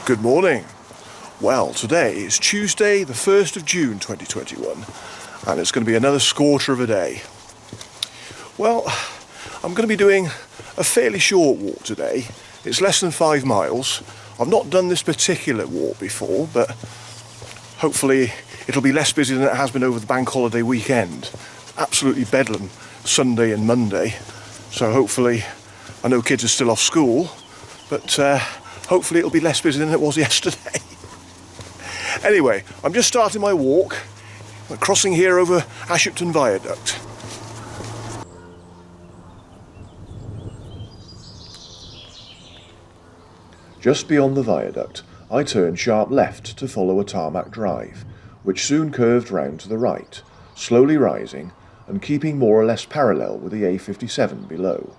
Good morning. Well, today is Tuesday the 1st of June 2021 and it's going to be another scorcher of a day. Well, I'm going to be doing a fairly short walk today. It's less than 5 miles. I've not done this particular walk before, but hopefully it'll be less busy than it has been over the bank holiday weekend. Absolutely bedlam Sunday and Monday, so hopefully, I know kids are still off school, but hopefully it'll be less busy than it was yesterday. Anyway, I'm just starting my walk. I'm crossing here over Ashopton viaduct. Just beyond the viaduct, I turned sharp left to follow a tarmac drive, which soon curved round to the right, slowly rising and keeping more or less parallel with the A57 below.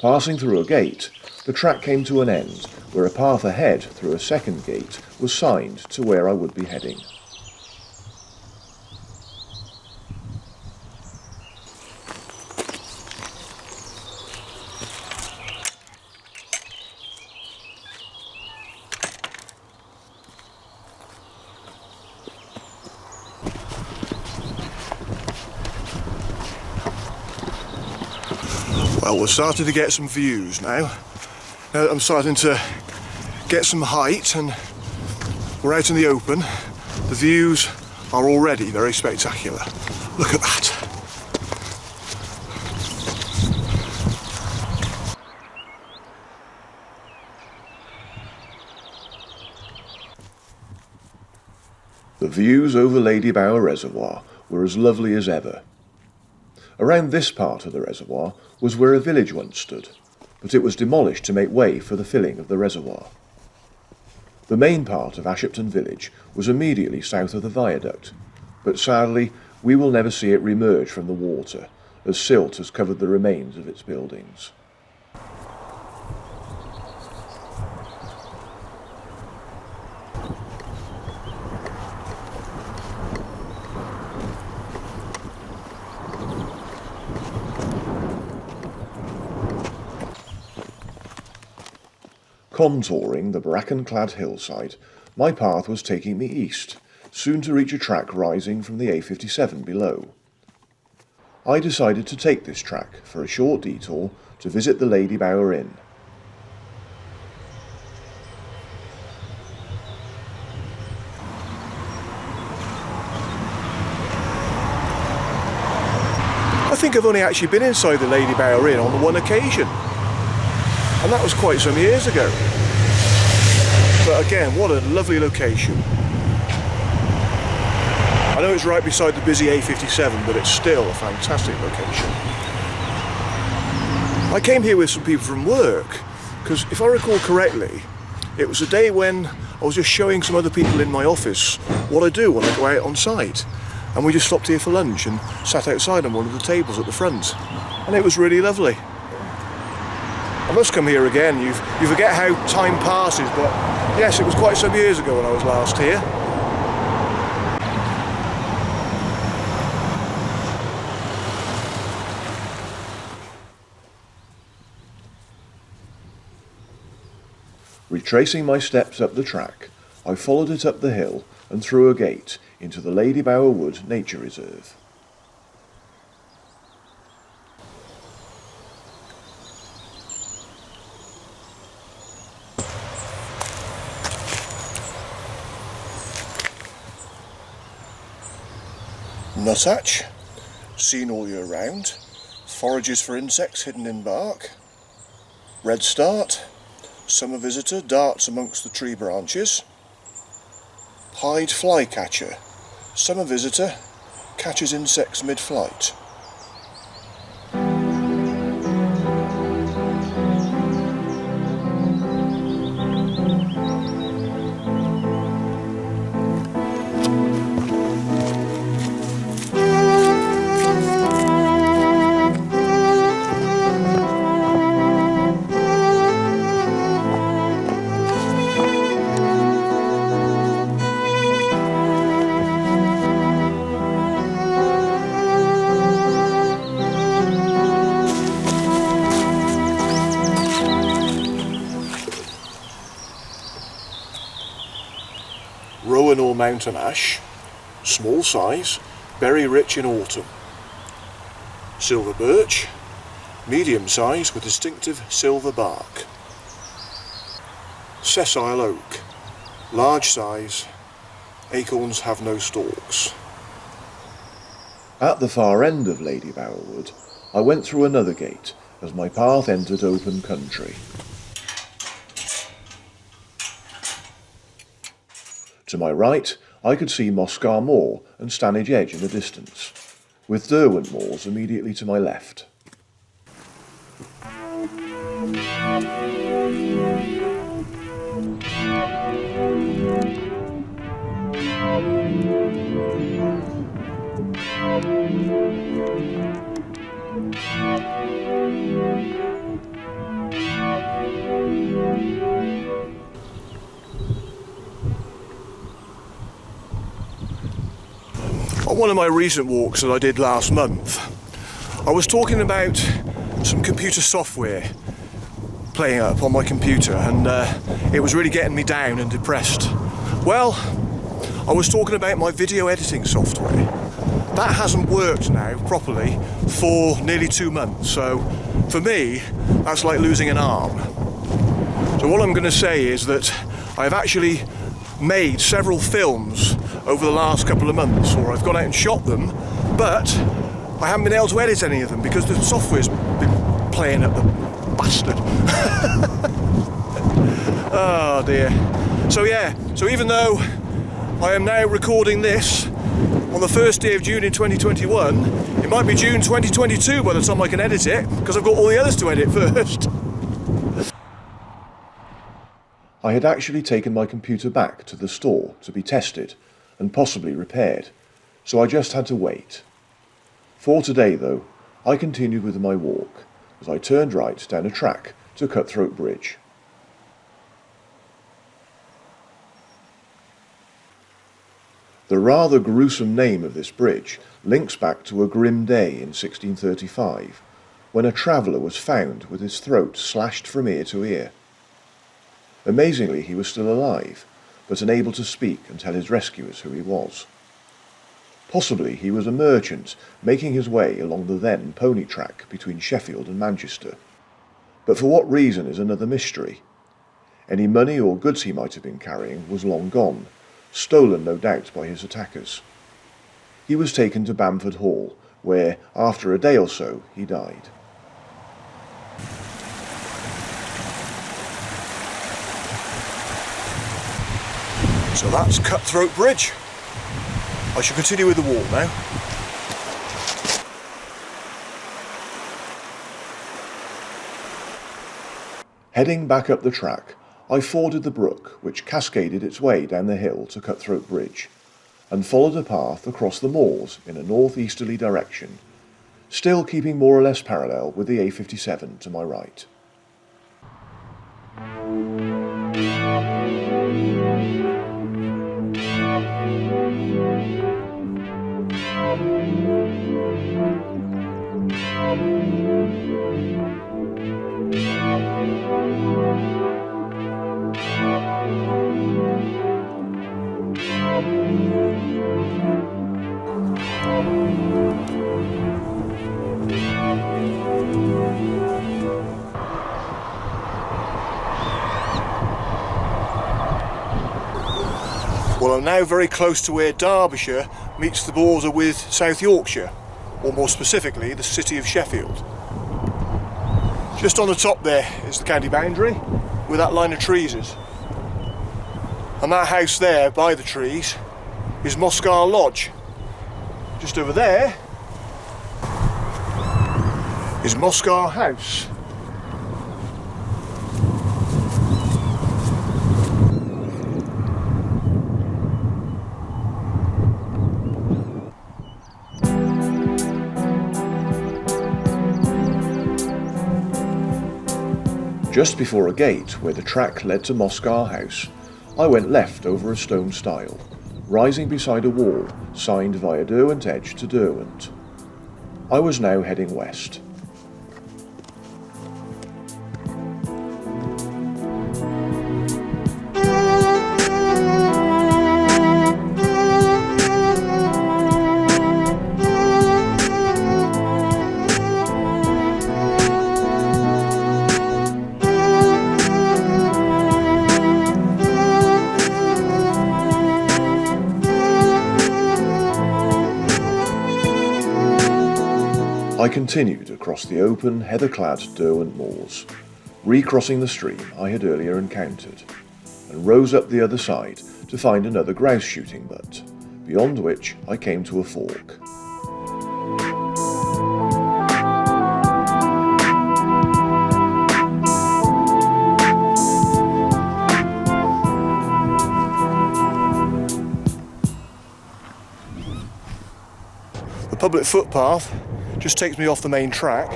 Passing through a gate, the track came to an end, where a path ahead through a second gate was signed to where I would be heading. Well, we're starting to get some views now. Now that I'm starting to get some height and we're out in the open, the views are already very spectacular. Look at that. The views over Ladybower Reservoir were as lovely as ever. Around this part of the reservoir was where a village once stood, but it was demolished to make way for the filling of the reservoir. The main part of Ashopton village was immediately south of the viaduct, but sadly we will never see it re-emerge from the water, as silt has covered the remains of its buildings. Contouring the bracken-clad hillside, my path was taking me east, soon to reach a track rising from the A57 below. I decided to take this track for a short detour to visit the Ladybower Inn. I think I've only actually been inside the Ladybower Inn on the one occasion. And that was quite some years ago. But again, what a lovely location. I know it's right beside the busy A57, but it's still a fantastic location. I came here with some people from work, because if I recall correctly, it was a day when I was just showing some other people in my office what I do when I go out on site. And we just stopped here for lunch and sat outside on one of the tables at the front. And it was really lovely. I must come here again. You forget how time passes, but yes, it was quite some years ago when I was last here. Retracing my steps up the track, I followed it up the hill and through a gate into the Ladybower Wood Nature Reserve. Nuthatch, seen all year round, forages for insects hidden in bark. Redstart, summer visitor, darts amongst the tree branches. Pied flycatcher, summer visitor, catches insects mid-flight. Rowan or mountain ash, small size, berry rich in autumn. Silver birch, medium size with distinctive silver bark. Sessile oak, large size, acorns have no stalks. At the far end of Ladybower Wood, I went through another gate as my path entered open country. To my right, I could see Moscar Moor and Stanage Edge in the distance, with Derwent Moors immediately to my left. On one of my recent walks that I did last month, I was talking about some computer software playing up on my computer, and it was really getting me down and depressed. Well, I was talking about my video editing software. That hasn't worked now properly for nearly 2 months, so for me that's like losing an arm. So what I'm going to say is that I've actually made several films over the last couple of months, or I've gone out and shot them, but I haven't been able to edit any of them because the software's been playing up, the bastard. Oh dear. So yeah, so even though I am now recording this on the first day of June in 2021, it might be June 2022 by the time I can edit it, because I've got all the others to edit first. I had actually taken my computer back to the store to be tested and possibly repaired, so I just had to wait. For today though, I continued with my walk as I turned right down a track to Cutthroat Bridge. The rather gruesome name of this bridge links back to a grim day in 1635, when a traveller was found with his throat slashed from ear to ear. Amazingly, he was still alive, but unable to speak and tell his rescuers who he was. Possibly he was a merchant making his way along the then pony track between Sheffield and Manchester, but for what reason is another mystery. Any money or goods he might have been carrying was long gone, stolen no doubt by his attackers. He was taken to Bamford Hall, where, after a day or so, he died. So that's Cutthroat Bridge. I shall continue with the walk now. Heading back up the track, I forded the brook which cascaded its way down the hill to Cutthroat Bridge, and followed a path across the moors in a northeasterly direction, still keeping more or less parallel with the A57 to my right. Well, I'm now very close to where Derbyshire meets the border with South Yorkshire, or more specifically the city of Sheffield. Just on the top there is the county boundary, where that line of trees is. And that house there by the trees is Moscar Lodge. Just over there is Moscar House. Just before a gate where the track led to Moscar House, I went left over a stone stile, rising beside a wall signed via Derwent Edge to Derwent. I was now heading west. I continued across the open, heather-clad Derwent moors, recrossing the stream I had earlier encountered, and rose up the other side to find another grouse shooting butt, beyond which I came to a fork. The public footpath just takes me off the main track,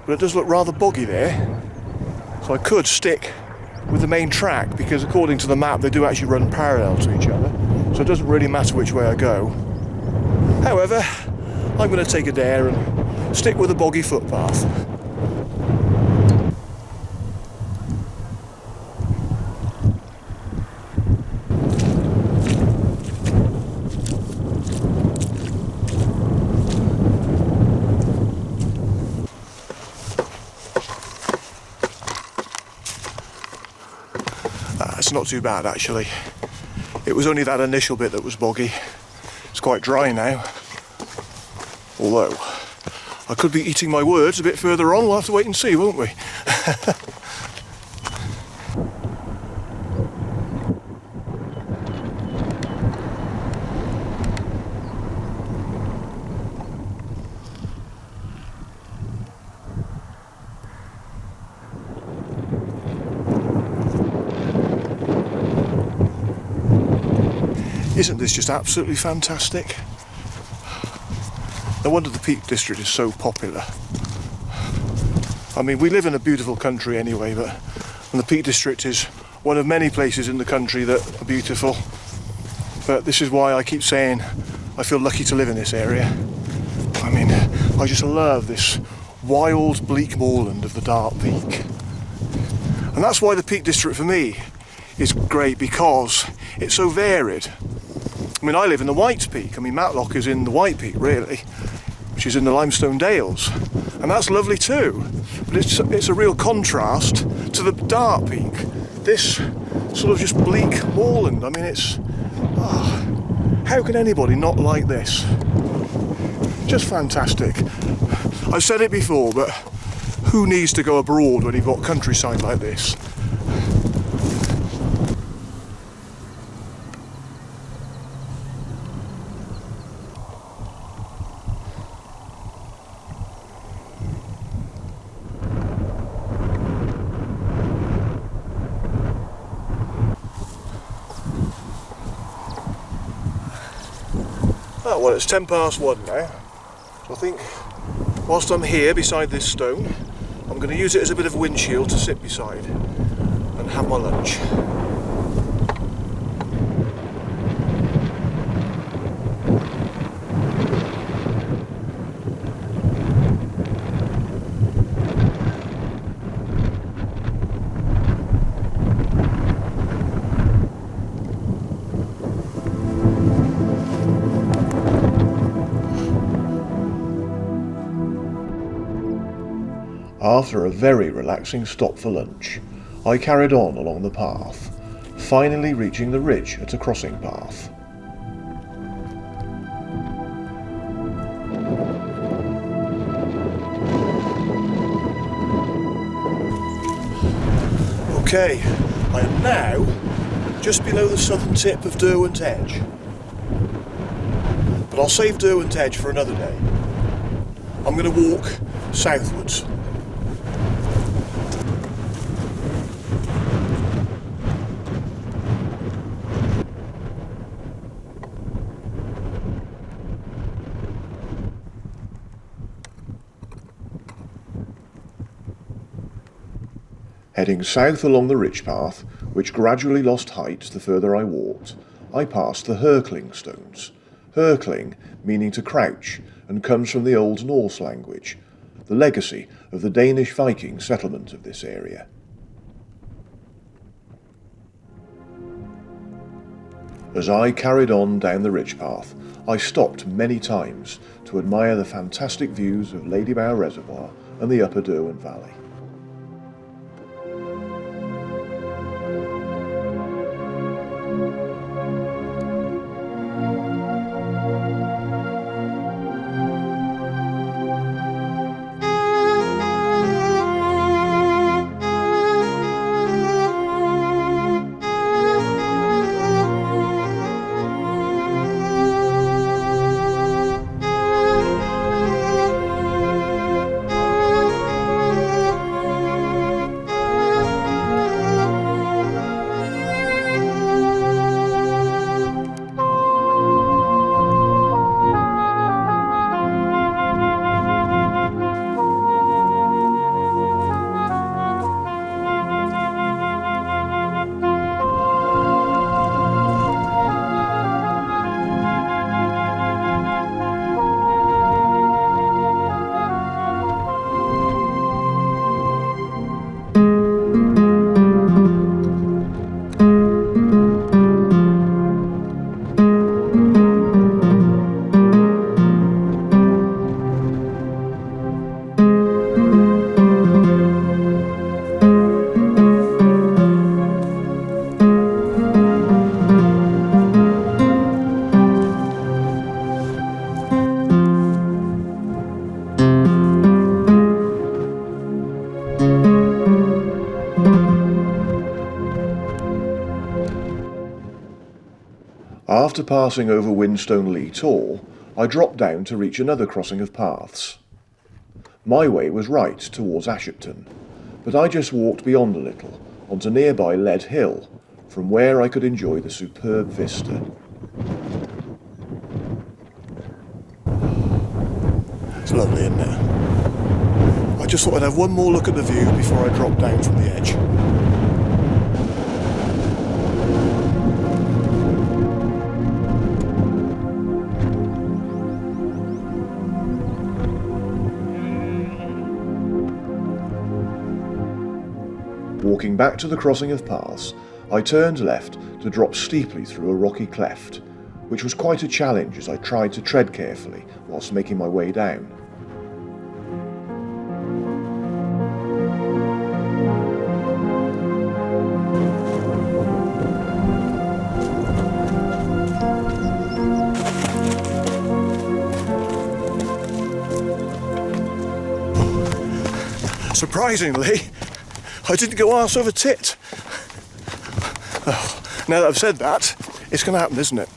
but it does look rather boggy there, so I could stick with the main track because according to the map they do actually run parallel to each other, so it doesn't really matter which way I go. However, I'm going to take a dare and stick with the boggy footpath. It's not too bad actually. It was only that initial bit that was boggy. It's quite dry now. Although, I could be eating my words a bit further on. We'll have to wait and see, won't we? Isn't this just absolutely fantastic? No wonder the Peak District is so popular. I mean, we live in a beautiful country anyway, but the Peak District is one of many places in the country that are beautiful. But this is why I keep saying I feel lucky to live in this area. I mean, I just love this wild, bleak moorland of the Dart Peak. And that's why the Peak District for me is great, because it's so varied. I mean, I live in the White Peak. I mean, Matlock is in the White Peak, really, which is in the Limestone Dales. And that's lovely too. But it's a real contrast to the Dart Peak. This sort of just bleak moorland. I mean, it's... how can anybody not like this? Just fantastic. I've said it before, but who needs to go abroad when you've got countryside like this? Oh, well, it's 1:10 now, so I think whilst I'm here beside this stone, I'm going to use it as a bit of windshield to sit beside and have my lunch. After a very relaxing stop for lunch, I carried on along the path, finally reaching the ridge at a crossing path. Okay, I am now just below the southern tip of Derwent Edge, but I'll save Derwent Edge for another day. I'm going to walk southwards. Heading south along the ridge path, which gradually lost height the further I walked, I passed the Hurkling stones. Hurkling meaning to crouch, and comes from the Old Norse language, the legacy of the Danish Viking settlement of this area. As I carried on down the ridge path, I stopped many times to admire the fantastic views of Ladybower Reservoir and the upper Derwent Valley. After passing over Whinstone Tor, I dropped down to reach another crossing of paths. My way was right towards Ashopton, but I just walked beyond a little onto nearby Lead Hill, from where I could enjoy the superb vista. It's lovely, isn't it? I just thought I'd have one more look at the view before I drop down from the edge. Walking back to the crossing of paths, I turned left to drop steeply through a rocky cleft, which was quite a challenge as I tried to tread carefully whilst making my way down. Surprisingly, I didn't go arse over tit. Oh, now that I've said that, it's going to happen, isn't it?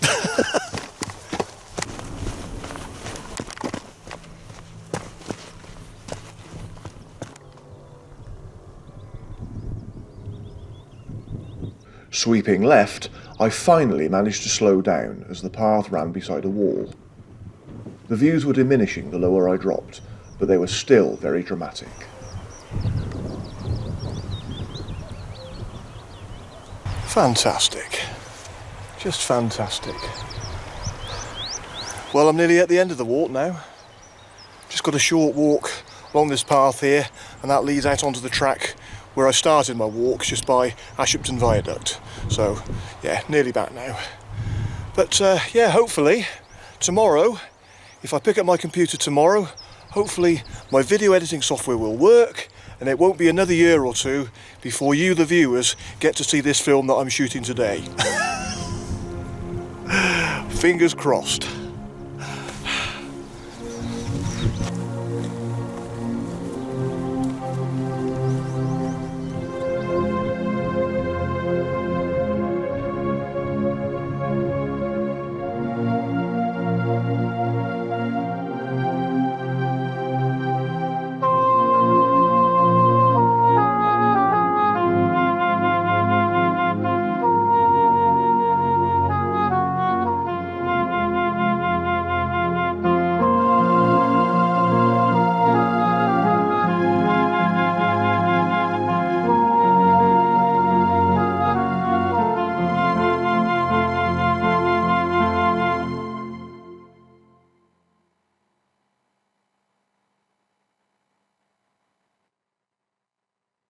Sweeping left, I finally managed to slow down as the path ran beside a wall. The views were diminishing the lower I dropped, but they were still very dramatic. Fantastic. Just fantastic. Well, I'm nearly at the end of the walk now. Just got a short walk along this path here, and that leads out onto the track where I started my walk, just by Ashopton viaduct. So, yeah, nearly back now. But, yeah, hopefully, tomorrow, if I pick up my computer tomorrow, hopefully my video editing software will work, and it won't be another year or two before you, the viewers, get to see this film that I'm shooting today. Fingers crossed.